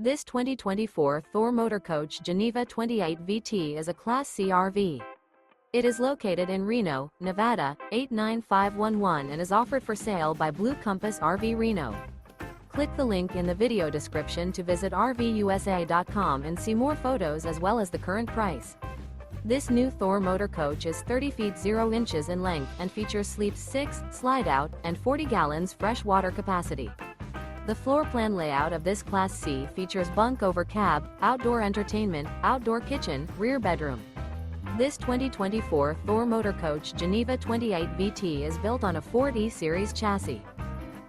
This 2024 Thor Motor Coach Geneva 28 VT is a Class C RV. It is located in Reno, Nevada, 89511 and is offered for sale by Blue Compass RV Reno. Click the link in the video description to visit RVUSA.com and see more photos as well as the current price. This new Thor Motor Coach is 30 feet 0 inches in length and features sleeps 6, slide-out, and 40 gallons fresh water capacity. The floor plan layout of this Class C features bunk over cab, outdoor entertainment, outdoor kitchen, rear bedroom. This 2024 Thor Motor Coach Geneva 28 VT is built on a Ford E-Series chassis.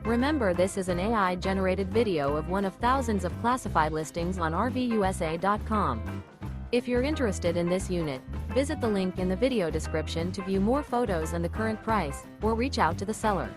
Remember, this is an AI-generated video of one of thousands of classified listings on RVUSA.com. If you're interested in this unit, visit the link in the video description to view more photos and the current price, or reach out to the seller.